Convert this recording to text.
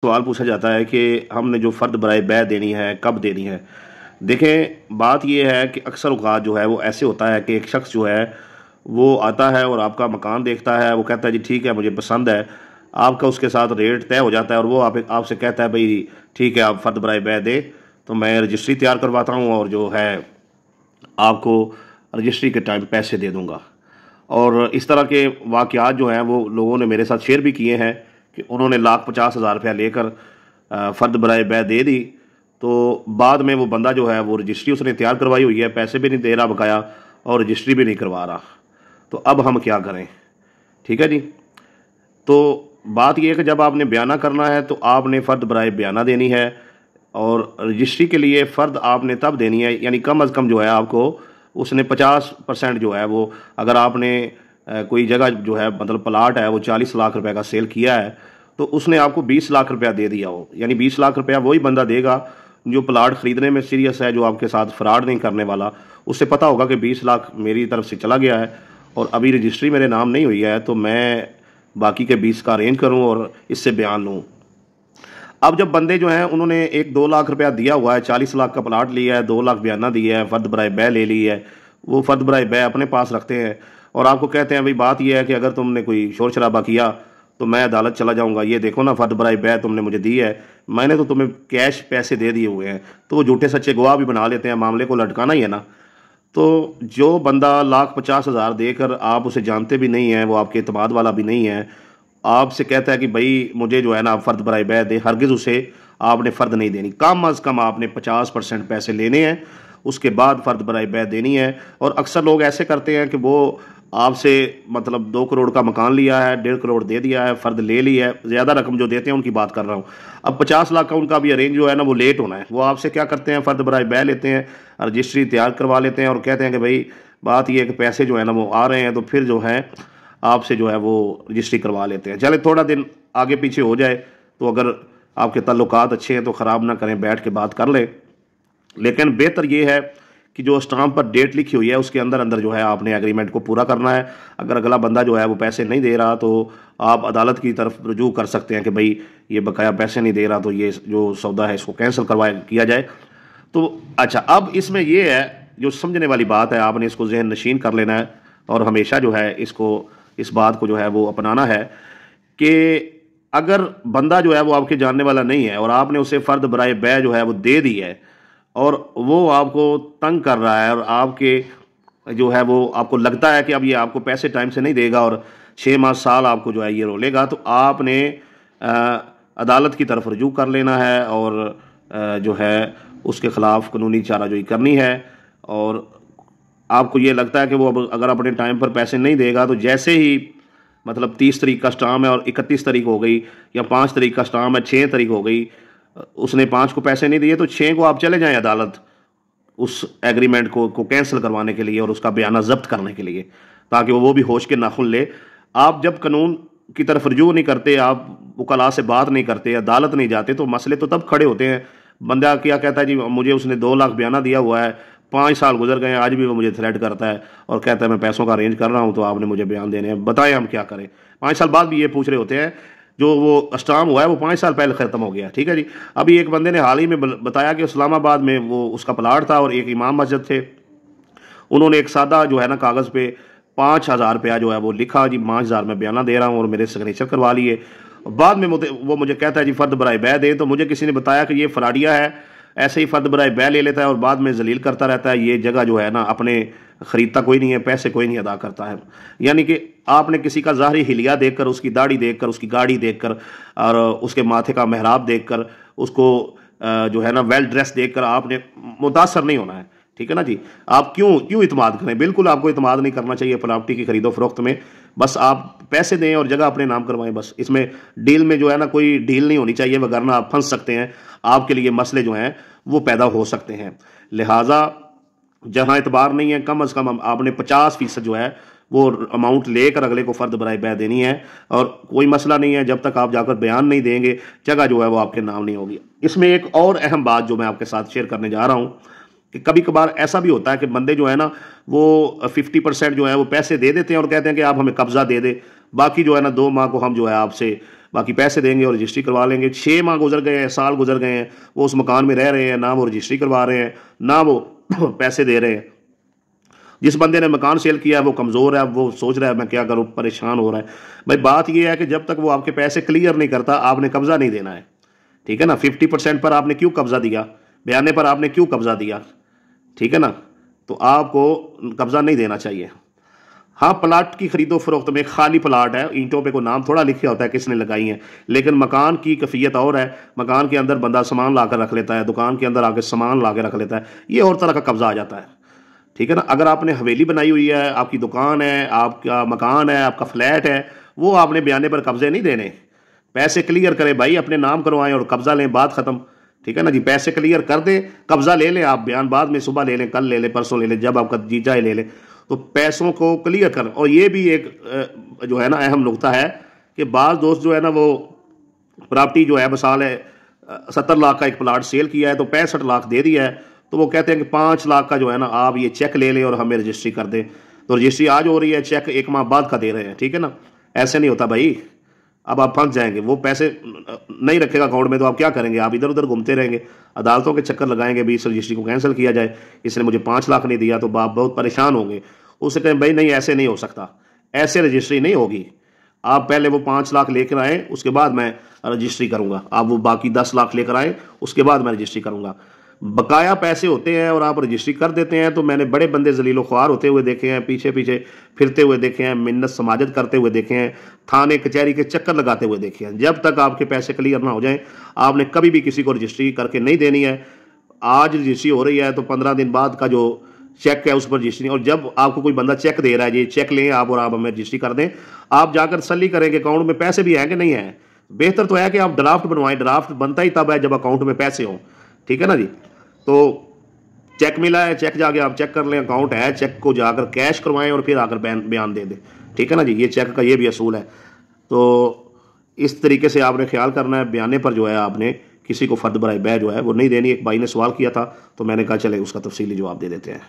सवाल पूछा जाता है कि हमने जो फ़र्द बराए बै देनी है कब देनी है। देखें, बात ये है कि अक्सर औक़ात जो है वो ऐसे होता है कि एक शख्स जो है वो आता है और आपका मकान देखता है, वो कहता है जी ठीक है मुझे पसंद है, आपका उसके साथ रेट तय हो जाता है और वो आप आपसे कहता है भाई ठीक है आप फ़र्द बराए बै दें, तो मैं रजिस्ट्री तैयार करवाता हूँ और जो है आपको रजिस्ट्री के टाइम पैसे दे दूँगा। और इस तरह के वाक़यात जो हैं वो लोगों ने मेरे साथ शेयर भी किए हैं कि उन्होंने ₹1,50,000 लेकर फ़र्द बराए बै दे दी, तो बाद में वो बंदा जो है वो रजिस्ट्री उसने तैयार करवाई हुई है, पैसे भी नहीं दे रहा बकाया और रजिस्ट्री भी नहीं करवा रहा। तो अब हम क्या करें? ठीक है जी। तो बात ये है कि जब आपने बयाना करना है तो आपने फ़र्द बराए बयाना देनी है और रजिस्ट्री के लिए फ़र्द आपने तब देनी है, यानी कम अज़ कम जो है आपको उसने 50% जो है वो, अगर आपने कोई जगह जो है मतलब प्लाट है वो 40 लाख रुपए का सेल किया है तो उसने आपको 20 लाख रुपया दे दिया हो, यानी 20 लाख रुपया वही बंदा देगा जो प्लाट ख़रीदने में सीरियस है, जो आपके साथ फ्रॉड नहीं करने वाला। उससे पता होगा कि 20 लाख मेरी तरफ से चला गया है और अभी रजिस्ट्री मेरे नाम नहीं हुई है, तो मैं बाकी के 20 का अरेंज करूँ और इससे बयान लूँ। अब जब बंदे जो हैं उन्होंने 1-2 लाख रुपया दिया हुआ है, 40 लाख का प्लाट लिया है, 2 लाख बयाना दिया है, फ़र्द बराए बै ले ली है, वो फ़र्द बराए बै अपने पास रखते हैं और आपको कहते हैं भाई बात ये है कि अगर तुमने कोई शोर शराबा किया तो मैं अदालत चला जाऊंगा, ये देखो ना फ़र्द बराए बै तुमने मुझे दी है, मैंने तो तुम्हें कैश पैसे दे दिए हुए हैं। तो वो झूठे सच्चे गवाह भी बना लेते हैं, मामले को लटकाना ही है ना। तो जो बंदा $1,50,000 देकर आप उसे जानते भी नहीं हैं, वो आपके एतमाद वाला भी नहीं है, आपसे कहता है कि भाई मुझे जो है ना आप फ़र्द बराए बै दें, हरगिज़ उसे आपने फ़र्द नहीं देनी। कम अज़ कम आपने 50% पैसे लेने हैं, उसके बाद फ़र्द बराए बै देनी है। और अक्सर लोग ऐसे करते हैं कि वो आपसे मतलब 2 करोड़ का मकान लिया है, 1.5 करोड़ दे दिया है, फ़र्द ले लिया है, ज़्यादा रकम जो देते हैं उनकी बात कर रहा हूँ। अब 50 लाख का उनका भी अरेंज जो है ना वो लेट होना है, वो आपसे क्या करते हैं फ़र्द बराए बै लेते हैं, रजिस्ट्री तैयार करवा लेते हैं और कहते हैं कि भाई बात यह है कि पैसे जो है ना वो आ रहे हैं, तो फिर जो है आपसे जो है वो रजिस्ट्री करवा लेते हैं। चले थोड़ा दिन आगे पीछे हो जाए तो अगर आपके ताल्लुकात अच्छे हैं तो ख़राब ना करें, बैठ के बात कर लें। लेकिन बेहतर ये है कि जो स्टाम्प पर डेट लिखी हुई है उसके अंदर अंदर जो है आपने एग्रीमेंट को पूरा करना है। अगर अगला बंदा जो है वो पैसे नहीं दे रहा तो आप अदालत की तरफ रुजू कर सकते हैं कि भाई ये बकाया पैसे नहीं दे रहा, तो ये जो सौदा है इसको कैंसिल करवाया किया जाए। तो अच्छा, अब इसमें ये है जो समझने वाली बात है, आपने इसको जहन नशीन कर लेना है और हमेशा जो है इसको इस बात को जो है वो अपनाना है कि अगर बंदा जो है वो आपके जानने वाला नहीं है और आपने उसे फ़र्द बराए बै जो है वो दे दी है और वो आपको तंग कर रहा है और आपके जो है वो आपको लगता है कि अब ये आपको पैसे टाइम से नहीं देगा और 6 माह साल आपको जो है ये रोलेगा, तो आपने अदालत की तरफ रुजू कर लेना है और जो है उसके ख़िलाफ़ कानूनी चाराजोई करनी है। और आपको ये लगता है कि वो अब अगर अपने टाइम पर पैसे नहीं देगा तो जैसे ही मतलब 30 तारीख का स्टाम्प है और 31 तारीख हो गई या 5 तारीख का स्टाम्प है, 6 तारीख हो गई, उसने 5 को पैसे नहीं दिए तो 6 को आप चले जाएं अदालत उस एग्रीमेंट को कैंसिल करवाने के लिए और उसका बयाना जब्त करने के लिए, ताकि वो भी होश के नाखुन ले। आप जब कानून की तरफ रुजू नहीं करते, आप वकला से बात नहीं करते, अदालत नहीं जाते, तो मसले तो तब खड़े होते हैं। बंदा क्या कहता है जी मुझे उसने 2 लाख बयाना दिया हुआ है, 5 साल गुजर गए, आज भी वो मुझे थ्रेट करता है और कहता है मैं पैसों का अरेंज कर रहा हूँ तो आपने मुझे बयान देने हैं, बताएं हम क्या करें। 5 साल बाद भी ये पूछ रहे होते हैं, जो वो स्टाम्प हुआ है वो 5 साल पहले ख़त्म हो गया। ठीक है जी। अभी एक बंदे ने हाल ही में बताया कि इस्लामाबाद में वो उसका प्लाट था और एक इमाम मस्जिद थे, उन्होंने एक सादा जो है ना कागज़ पे 5,000 रुपया जो है वो लिखा जी 5,000 में बयाना दे रहा हूँ और मेरे सिग्नेचर करवा लिए। बाद में वो मुझे कहता है जी फ़र्द बराए बै दे, तो मुझे किसी ने बताया कि ये फ्राडिया है, ऐसे ही फ़र्द बराए बै ले लेता है और बाद में जलील करता रहता है। ये जगह जो है ना अपने ख़रीदता कोई नहीं है, पैसे कोई नहीं अदा करता है। यानी कि आपने किसी का ज़ाहरी हिलिया देखकर, उसकी दाढ़ी देखकर, उसकी गाड़ी देखकर और उसके माथे का मेहराब देखकर, उसको जो है ना वेल ड्रेस देखकर आपने मुतासर नहीं होना है। ठीक है ना जी। आप क्यों इत्माद करें? बिल्कुल आपको इत्माद नहीं करना चाहिए प्रॉपर्टी की खरीदो फरोख्त में। बस आप पैसे दें और जगह अपने नाम करवाएं, बस। इसमें डील में जो है ना कोई डील नहीं होनी चाहिए, वरना आप फंस सकते हैं, आपके लिए मसले जो हैं वो पैदा हो सकते हैं। लिहाजा जहां एतबार नहीं है, कम अज़ कम आपने 50% जो है वो अमाउंट लेकर अगले को फ़र्द बराए बै देनी है। और कोई मसला नहीं है, जब तक आप जाकर बयान नहीं देंगे जगह जो है वो आपके नाम नहीं होगी। इसमें एक और अहम बात जो मैं आपके साथ शेयर करने जा रहा हूँ कि कभी कभार ऐसा भी होता है कि बंदे जो है ना वो 50% जो है वो पैसे दे देते हैं और कहते हैं कि आप हमें कब्जा दे दे, बाकी जो है ना 2 माह को हम जो है आपसे बाकी पैसे देंगे और रजिस्ट्री करवा लेंगे। 6 माह गुजर गए हैं, साल गुजर गए हैं, वो उस मकान में रह रहे हैं, ना वो रजिस्ट्री करवा रहे हैं, ना वो पैसे दे रहे हैं। जिस बंदे ने मकान सेल किया है वो कमज़ोर है, वो सोच रहा है मैं क्या करूँ, परेशान हो रहा है। भाई बात ये है कि जब तक वो आपके पैसे क्लियर नहीं करता आपने कब्ज़ा नहीं देना है, ठीक है ना। 50% पर आपने क्यों कब्ज़ा दिया, बयाने पर आपने क्यों कब्ज़ा दिया, ठीक है ना, तो आपको कब्ज़ा नहीं देना चाहिए। हाँ, प्लाट की खरीदो फरोख्त में खाली प्लाट है, ईंटों पे कोई नाम थोड़ा लिखा होता है किसने लगाई है, लेकिन मकान की कैफियत और है। मकान के अंदर बंदा सामान ला कर रख लेता है, दुकान के अंदर आके सामान ला के रख लेता है, ये और तरह का कब्जा आ जाता है, ठीक है ना। अगर आपने हवेली बनाई हुई है, आपकी दुकान है, आपका मकान है, आपका फ्लैट है, वो आपने बयाने पर कब्जे नहीं देने। पैसे क्लियर करें भाई, अपने नाम करवाएं और कब्जा लें, बात खत्म, ठीक है ना जी। पैसे क्लियर कर दें, कब्जा ले लें आप, बयान बाद में सुबह ले लें, कल ले लें, परसों ले लें, जब आपका जी चाहे ले लें, तो पैसों को क्लियर कर। और ये भी एक जो है ना अहम नुकता है कि बाज़ दोस्त जो है ना वो प्रॉपर्टी जो है मिसाल है 70 लाख का एक प्लाट सेल किया है तो 65 लाख दे दिया है, तो वो कहते हैं कि 5 लाख का जो है ना आप ये चेक ले लें और हमें रजिस्ट्री कर दें। तो रजिस्ट्री आज हो रही है, चेक 1 माह बाद का दे रहे हैं, ठीक है ना। ऐसे नहीं होता भाई, अब आप फंस जाएंगे। वो पैसे नहीं रखेगा अकाउंट में तो आप क्या करेंगे, आप इधर उधर घूमते रहेंगे, अदालतों के चक्कर लगाएंगे भी इस रजिस्ट्री को कैंसिल किया जाए, इसने मुझे 5 लाख नहीं दिया, तो आप बहुत परेशान होंगे। उससे कहें भाई नहीं ऐसे नहीं हो सकता, ऐसे रजिस्ट्री नहीं होगी। आप पहले वो 5 लाख लेकर आए, उसके बाद मैं रजिस्ट्री करूंगा। आप वो बाकी 10 लाख लेकर आए, उसके बाद मैं रजिस्ट्री करूंगा। बकाया पैसे होते हैं और आप रजिस्ट्री कर देते हैं, तो मैंने बड़े बंदे जलीलो ख्वार होते हुए देखे हैं, पीछे पीछे फिरते हुए देखे हैं, मिन्नत समाजत करते हुए देखे हैं, थाने कचहरी के चक्कर लगाते हुए देखे हैं। जब तक आपके पैसे क्लियर ना हो जाएं आपने कभी भी किसी को रजिस्ट्री करके नहीं देनी है। आज रजिस्ट्री हो रही है तो 15 दिन बाद का जो चेक है उस पर रजिस्ट्री, और जब आपको कोई बंदा चेक दे रहा है, ये चेक लें आप और आप हमें रजिस्ट्री कर दें, आप जाकर तसल्ली करेंगे अकाउंट में पैसे भी हैं कि नहीं है। बेहतर तो है कि आप ड्राफ्ट बनवाएं, ड्राफ्ट बनता ही तब है जब अकाउंट में पैसे हों, ठीक है ना जी। तो चेक मिला है, चेक जाके आप चेक कर लें, अकाउंट है, चेक को जाकर कैश करवाएं और फिर आकर बयान दे दें, ठीक है ना जी। ये चेक का ये भी असूल है। तो इस तरीके से आपने ख्याल करना है, बयाने पर जो है आपने किसी को फर्द बराए बै जो है वो नहीं देनी। एक भाई ने सवाल किया था तो मैंने कहा चले उसका तफसीली जवाब दे देते हैं।